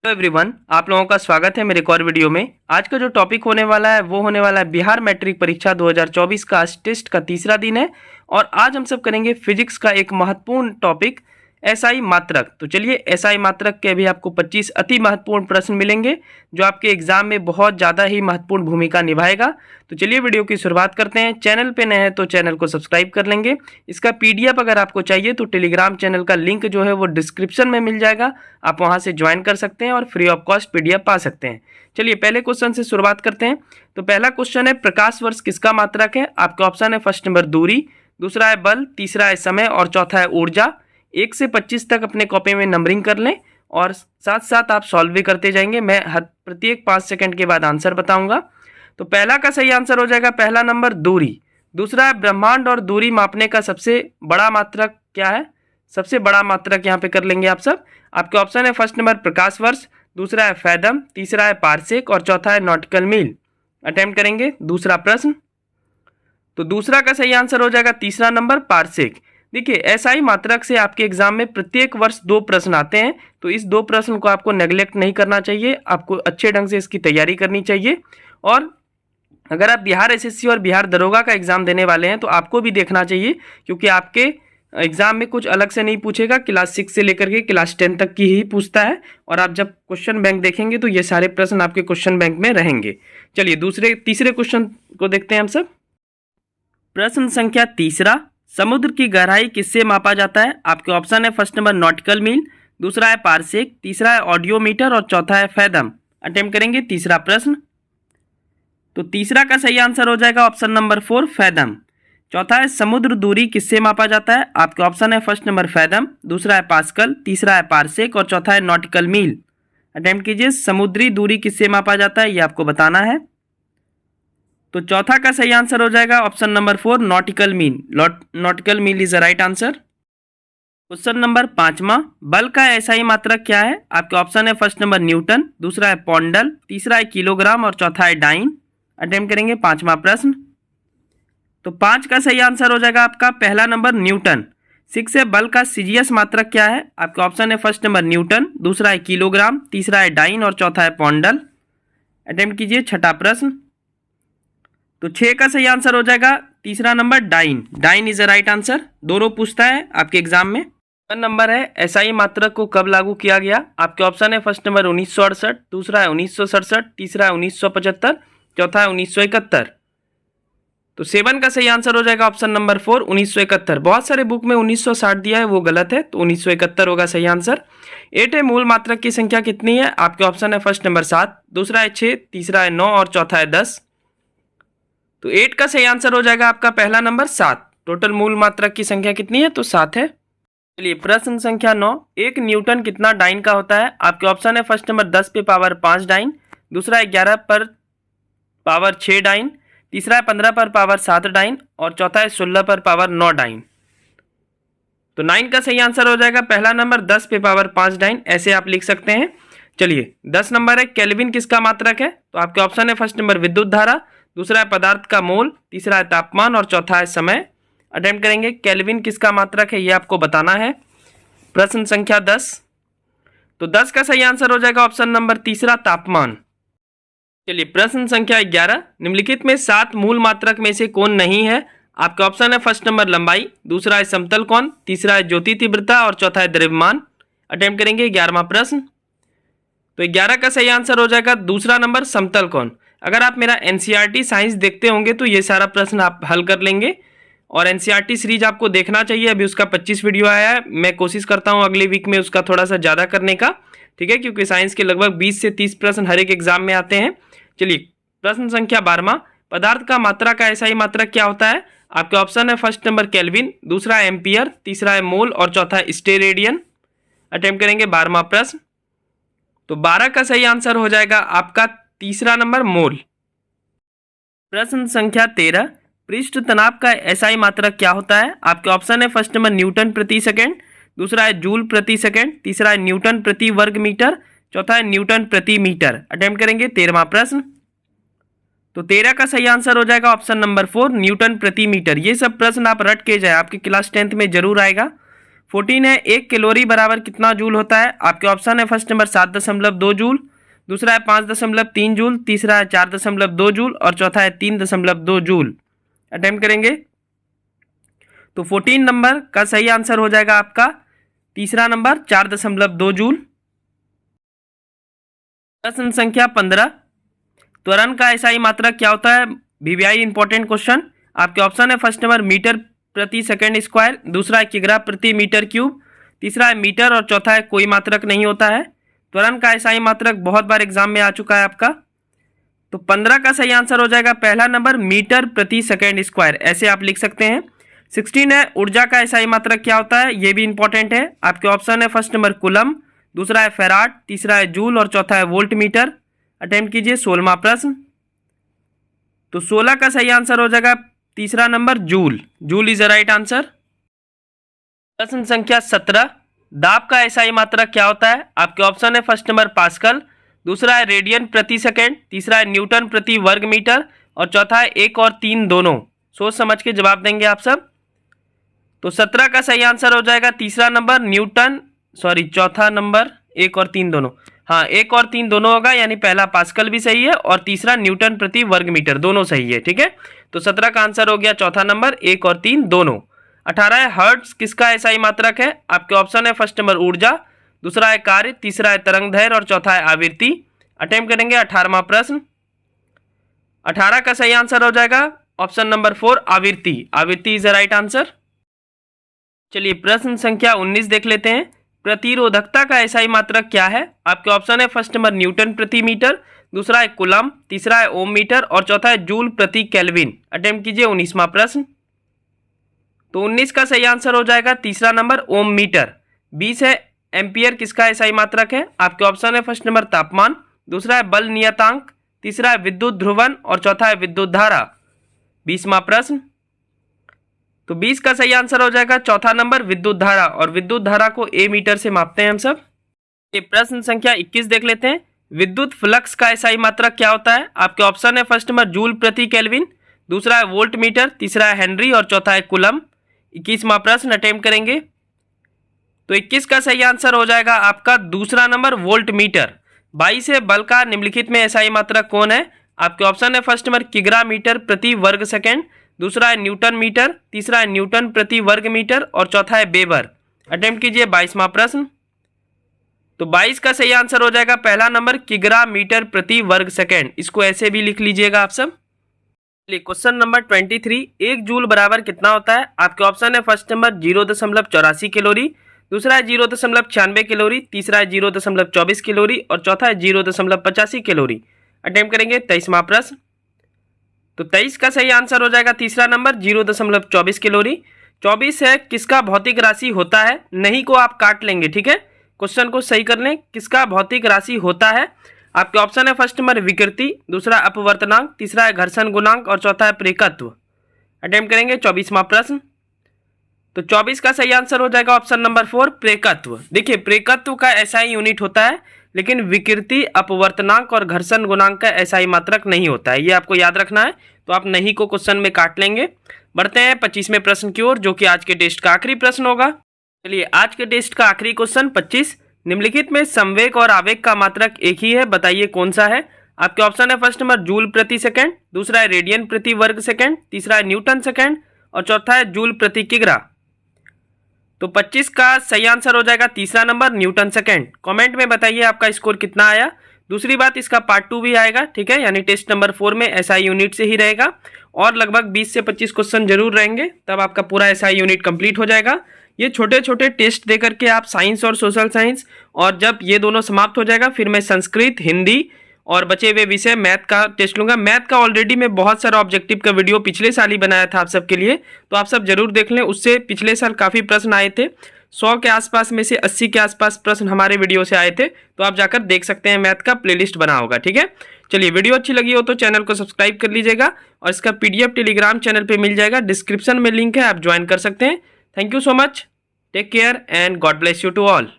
Hello everyone, आप लोगों का स्वागत है मेरे एक और वीडियो में। आज का जो टॉपिक होने वाला है वो होने वाला है बिहार मैट्रिक परीक्षा 2024 का टेस्ट का तीसरा दिन है। और आज हम सब करेंगे फिजिक्स का एक महत्वपूर्ण टॉपिक एसआई मात्रक। तो चलिए, एसआई मात्रक के भी आपको 25 अति महत्वपूर्ण प्रश्न मिलेंगे जो आपके एग्जाम में बहुत ज़्यादा ही महत्वपूर्ण भूमिका निभाएगा। तो चलिए वीडियो की शुरुआत करते हैं। चैनल पे नए हैं तो चैनल को सब्सक्राइब कर लेंगे। इसका पीडीएफ अगर आपको चाहिए तो टेलीग्राम चैनल का लिंक जो है वो डिस्क्रिप्शन में मिल जाएगा, आप वहां से ज्वाइन कर सकते हैं और फ्री ऑफ कॉस्ट पीडीएफ पा सकते हैं। चलिए पहले क्वेश्चन से शुरुआत करते हैं। तो पहला क्वेश्चन है, प्रकाश वर्ष किसका मात्रक है? आपका ऑप्शन है फर्स्ट नंबर दूरी, दूसरा है बल, तीसरा है समय और चौथा है ऊर्जा। 1 से 25 तक अपने कॉपी में नंबरिंग कर लें और साथ साथ आप सॉल्व भी करते जाएंगे। मैं हर प्रत्येक 5 सेकंड के बाद आंसर बताऊंगा। तो पहला का सही आंसर हो जाएगा पहला नंबर दूरी। दूसरा है ब्रह्मांड और दूरी मापने का सबसे बड़ा मात्रक क्या है? सबसे बड़ा मात्रक यहाँ पे कर लेंगे आप सब। आपके ऑप्शन है फर्स्ट नंबर प्रकाश वर्ष, दूसरा है फैदम, तीसरा है पारसेक और चौथा है नॉटिकल मील। अटेम्प्ट करेंगे दूसरा प्रश्न। तो दूसरा का सही आंसर हो जाएगा तीसरा नंबर पारसेक। देखिए, एसआई मात्रक से आपके एग्जाम में प्रत्येक वर्ष 2 प्रश्न आते हैं, तो इस 2 प्रश्न को आपको नेग्लेक्ट नहीं करना चाहिए, आपको अच्छे ढंग से इसकी तैयारी करनी चाहिए। और अगर आप बिहार एसएससी और बिहार दरोगा का एग्जाम देने वाले हैं तो आपको भी देखना चाहिए, क्योंकि आपके एग्जाम में कुछ अलग से नहीं पूछेगा, क्लास 6 से लेकर के क्लास 10 तक की ही पूछता है। और आप जब क्वेश्चन बैंक देखेंगे तो ये सारे प्रश्न आपके क्वेश्चन बैंक में रहेंगे। चलिए तीसरे क्वेश्चन को देखते हैं हम सब। प्रश्न संख्या तीसरा, समुद्र की गहराई किससे मापा जाता है? आपके ऑप्शन है फर्स्ट नंबर नॉटिकल मील, दूसरा है पारसेक, तीसरा है ऑडियोमीटर और चौथा है फैदम। अटेम्प्ट करेंगे तीसरा प्रश्न। तो तीसरा का सही आंसर हो जाएगा ऑप्शन नंबर 4 फैदम। चौथा है समुद्र दूरी किससे मापा जाता है? आपके ऑप्शन है फर्स्ट नंबर फैदम, दूसरा है पास्कल, तीसरा है पारसेक और चौथा है नॉटिकल मील। अटेम्प्ट कीजिए, समुद्री दूरी किससे मापा जाता है ये आपको बताना है। तो चौथा का सही आंसर हो जाएगा option number 4 nautical mile. Nautical mile is the right answer. Question number 5वां, बल का एसआई मात्रक क्या है? आपके ऑप्शन है फर्स्ट नंबर न्यूटन, दूसरा है पॉन्डल, तीसरा है किलोग्राम और चौथा है डाइन। अटेम्प्ट करेंगे 5वां प्रश्न। तो 5 का सही आंसर हो जाएगा आपका पहला नंबर न्यूटन। 6 है, बल का सीजीएस मात्रक क्या है? आपके ऑप्शन है फर्स्ट नंबर न्यूटन, दूसरा है किलोग्राम, तीसरा है डाइन और चौथा है पॉन्डल। अटेम्प्ट कीजिए छठा प्रश्न। तो 6 का सही आंसर हो जाएगा तीसरा number dine. Dine is the right answer. दोनों पूछता है आपके एग्जाम में। नंबर है, एसआई मात्रक को कब लागू किया गया? आपके ऑप्शन है फर्स्ट नंबर 1968, दूसरा है 1967, तीसरा है 1975, चौथा है 1971। तो 7 का सही आंसर हो जाएगा ऑप्शन नंबर 4 1971। बहुत सारे बुक में 1960 दिया है, वो गलत है, तो 1971 होगा सही आंसर। 8 है, मूल मात्रक की संख्या कितनी है? आपके ऑप्शन है फर्स्ट नंबर 7, दूसरा है 6, तीसरा है 9 और चौथा है 10। तो 8 का सही आंसर हो जाएगा आपका पहला नंबर 7। टोटल मूल मात्रक की संख्या कितनी है? तो 7 है। चलिए प्रश्न संख्या 9, 1 न्यूटन कितना डाइन का होता है? आपके ऑप्शन है फर्स्ट नंबर 10 पे पावर 5 डाइन, दूसरा है 11 पर पावर 6 डाइन, तीसरा है 15 पर पावर 7 डाइन और चौथा है 16 पर पावर 9 डाइन। तो 9 का सही आंसर हो जाएगा पहला नंबर 10 पे पावर 5 डाइन, ऐसे आप लिख सकते हैं। चलिए 10 नंबर है, केल्विन किसका मात्रक है? तो आपके ऑप्शन है फर्स्ट नंबर विद्युत धारा, दूसरा है पदार्थ का मोल, तीसरा है तापमान और चौथा है समय। अटेम्प्ट करेंगे, केल्विन किसका मात्रक है ये आपको बताना है। प्रश्न संख्या 10। तो 10 का सही आंसर हो जाएगा ऑप्शन नंबर तीसरा तापमान। चलिए प्रश्न संख्या 11, निम्नलिखित में 7 मूल मात्रक में से कौन नहीं है? आपका ऑप्शन है फर्स्ट नंबर लंबाई, दूसरा है समतल कोण, तीसरा है ज्योति तीव्रता और चौथा है द्रव्यमान। अटेम्प्ट करेंगे 11वां प्रश्न। तो 11 का सही आंसर हो जाएगा दूसरा नंबर समतल कोण। अगर आप मेरा एनसीईआरटी साइंस देखते होंगे तो ये सारा प्रश्न आप हल कर लेंगे। और एनसीईआरटी सीरीज आपको देखना चाहिए, अभी उसका 25 वीडियो आया है, मैं कोशिश करता हूँ अगले वीक में उसका थोड़ा सा ज़्यादा करने का, ठीक है, क्योंकि साइंस के लगभग 20 से 30 प्रश्न हर एक एग्जाम में आते हैं। चलिए प्रश्न संख्या 12वां, पदार्थ का मात्रा का एसआई मात्रक क्या होता है? आपके ऑप्शन है फर्स्ट नंबर केल्विन, दूसरा है एम्पियर, तीसरा है मोल और चौथा है स्टेरेडियन। अटेम्प्ट करेंगे 12वां प्रश्न। तो 12 का सही आंसर हो जाएगा आपका तीसरा नंबर मोल। प्रश्न संख्या 13, पृष्ठ तनाव का एसआई मात्रक क्या होता है? आपके ऑप्शन है फर्स्ट नंबर न्यूटन प्रति सेकंड, दूसरा है जूल प्रति सेकंड, तीसरा है न्यूटन प्रति वर्ग मीटर, चौथा है न्यूटन प्रति मीटर। अटेम्प्ट करेंगे 13वां प्रश्न। तो 13 का सही आंसर हो जाएगा ऑप्शन नंबर 4 न्यूटन प्रति मीटर। ये सब प्रश्न आप रट के जाए, आपकी क्लास 10th में जरूर आएगा। 14 है 1 कैलोरी बराबर कितना जूल होता है? आपके ऑप्शन है फर्स्ट नंबर 7.2 जूल, दूसरा है 5.3 जूल, तीसरा है 4.2 जूल और चौथा है 3.2 जूल। अटेम्प्ट करेंगे तो 14 नंबर का सही आंसर हो जाएगा आपका तीसरा नंबर 4.2 जूल। प्रश्न संख्या 15, त्वरण का एसआई मात्रक क्या होता है? VVI important question. आपके ऑप्शन है फर्स्ट नंबर मीटर प्रति सेकंड स्क्वायर, दूसरा है किग्रा प्रति मीटर क्यूब, तीसरा है मीटर और चौथा है कोई मात्रक नहीं होता है। त्वरण का एसआई मात्रक बहुत बार एग्जाम में आ चुका है आपका। तो 15 का सही आंसर हो जाएगा पहला नंबर मीटर प्रति सेकंड स्क्वायर, ऐसे आप लिख सकते हैं। 16 है ऊर्जा का एसआई मात्रक क्या होता है? ये भी इंपॉर्टेंट है। आपके ऑप्शन है फर्स्ट नंबर कूलम, दूसरा है फेराड, तीसरा है जूल और चौथा है वोल्ट मीटर। अटेम्प्ट कीजिए 16वां प्रश्न। तो 16 का सही आंसर हो जाएगा तीसरा number joule. Joule is the right answer. प्रश्न संख्या 17, दाब का एसआई मात्रक क्या होता है? आपके ऑप्शन है फर्स्ट नंबर पास्कल, दूसरा है रेडियन प्रति सेकेंड, तीसरा है न्यूटन प्रति वर्ग मीटर और चौथा है 1 और 3 दोनों। सोच समझ के जवाब देंगे आप सब। तो 17 का सही आंसर हो जाएगा तीसरा नंबर न्यूटन, चौथा नंबर 1 और 3 दोनों। हाँ 1 और 3 दोनों होगा, यानी पहला पास्कल भी सही है और तीसरा न्यूटन प्रति वर्ग मीटर, दोनों सही है। ठीक है, तो 17 का आंसर हो गया चौथा नंबर 1 और 3 दोनों। 18 है हर्ट्ज किसका एसआई मात्रक है? आपके ऑप्शन है फर्स्ट नंबर ऊर्जा, दूसरा है कार्य, तीसरा है तरंग दैर्घ्य और चौथा है आवृत्ति। अटेम्प्ट करेंगे 18वां प्रश्न। 18 का सही आंसर हो जाएगा ऑप्शन नंबर 4 आवृत्ति। आवृत्ति इज द राइट आंसर। चलिए प्रश्न संख्या 19 देख लेते हैं। प्रतिरोधकता का एसआई मात्रक क्या है? आपके ऑप्शन है फर्स्ट नंबर न्यूटन प्रति मीटर, दूसरा है कूलम, तीसरा है ओम मीटर और चौथा है जूल प्रति केल्विन। अटेम्प्ट कीजिए 19वां प्रश्न। तो 19 का सही आंसर हो जाएगा तीसरा नंबर ओम मीटर। 20 है एम्पियर किसका एसआई मात्रक है? आपके ऑप्शन है फर्स्ट नंबर तापमान, दूसरा है बल नियतांक, तीसरा है विद्युत ध्रुवन और चौथा है विद्युत धारा। 20वां प्रश्न। तो 20 का सही आंसर हो जाएगा चौथा नंबर विद्युत धारा, और विद्युत धारा को ए मीटर से मापते हैं हम सब। ये प्रश्न संख्या 21 देख लेते हैं। विद्युत फ्लक्स का एसआई मात्रक क्या होता है? आपके ऑप्शन है फर्स्ट नंबर जूल प्रति केल्विन, दूसरा है वोल्ट मीटर, तीसरा है हेनरी और चौथा है कूलम। 21वां प्रश्न अटेम्प्ट करेंगे। तो 21 का सही आंसर हो जाएगा आपका दूसरा नंबर वोल्ट मीटर। 22 है बल का निम्नलिखित में एसआई मात्रक कौन है? आपके ऑप्शन है फर्स्ट नंबर किग्रा मीटर प्रति वर्ग सेकेंड, दूसरा है न्यूटन मीटर, तीसरा है न्यूटन प्रति वर्ग मीटर और चौथा है वेबर। अटेम्प्ट कीजिए 22वां प्रश्न। तो 22 का सही आंसर हो जाएगा पहला नंबर किग्रा मीटर प्रति वर्ग सेकेंड। इसको ऐसे भी लिख लीजिएगा आप सब। चलिए क्वेश्चन नंबर 23, 1 जूल बराबर कितना होता है? आपके ऑप्शन है फर्स्ट नंबर 0.84 कैलोरी, दूसरा है 0.96 कैलोरी, तीसरा है 0.24 कैलोरी और चौथा है 0.85 कैलोरी। अटेम्प्ट करेंगे 23वां प्रश्न। तो 23 का सही आंसर हो जाएगा तीसरा नंबर 0.24 कैलोरी। 24 है किसका भौतिक राशि होता है? नहीं को आप काट लेंगे, ठीक है, क्वेश्चन को सही कर लें। किसका भौतिक राशि होता है? आपके ऑप्शन है फर्स्ट नंबर विकृति, दूसरा अपवर्तनांक, तीसरा है घर्षण गुणांक और चौथा है प्रेकत्व। अटेम्प्ट करेंगे 24वां प्रश्न। तो 24 का सही आंसर हो जाएगा ऑप्शन नंबर 4 प्रेकत्व। देखिए प्रेकत्व का एसआई यूनिट होता है, लेकिन विकृति, अपवर्तनांक और घर्षण गुणांक का एसआई मात्रक नहीं होता है, ये आपको याद रखना है। तो आप नहीं को क्वेश्चन में काट लेंगे। बढ़ते हैं 25वें प्रश्न की ओर, जो कि आज के टेस्ट का आखिरी प्रश्न होगा। चलिए आज के टेस्ट का आखिरी क्वेश्चन 25, निम्नलिखित में संवेग और आवेग का मात्रक एक ही है, बताइए कौन सा है? आपके ऑप्शन है फर्स्ट नंबर जूल प्रति सेकेंड, दूसरा है रेडियन प्रति वर्ग सेकेंड, तीसरा है न्यूटन सेकेंड और चौथा है जूल प्रति किग्रा। तो 25 का सही आंसर हो जाएगा तीसरा नंबर न्यूटन सेकेंड। कमेंट में बताइए आपका स्कोर कितना आया। दूसरी बात, इसका पार्ट 2 भी आएगा, ठीक है, यानी टेस्ट नंबर 4 में एसआई यूनिट से ही रहेगा और लगभग 20 से 25 क्वेश्चन जरूर रहेंगे, तब आपका पूरा एसआई यूनिट कंप्लीट हो जाएगा। ये छोटे छोटे टेस्ट दे करके आप साइंस और सोशल साइंस, और जब ये दोनों समाप्त हो जाएगा फिर मैं संस्कृत, हिंदी और बचे हुए विषय मैथ का टेस्ट लूंगा। मैथ का ऑलरेडी मैं बहुत सारा ऑब्जेक्टिव का वीडियो पिछले साल ही बनाया था आप सबके लिए, तो आप सब जरूर देख लें। उससे पिछले साल काफ़ी प्रश्न आए थे, 100 के आसपास में से 80 के आसपास प्रश्न हमारे वीडियो से आए थे, तो आप जाकर देख सकते हैं, मैथ का प्लेलिस्ट बना होगा, ठीक है। चलिए वीडियो अच्छी लगी हो तो चैनल को सब्सक्राइब कर लीजिएगा और इसका PDF टेलीग्राम चैनल पर मिल जाएगा, डिस्क्रिप्शन में लिंक है, आप ज्वाइन कर सकते हैं। Thank you so much, take care and God bless you to all.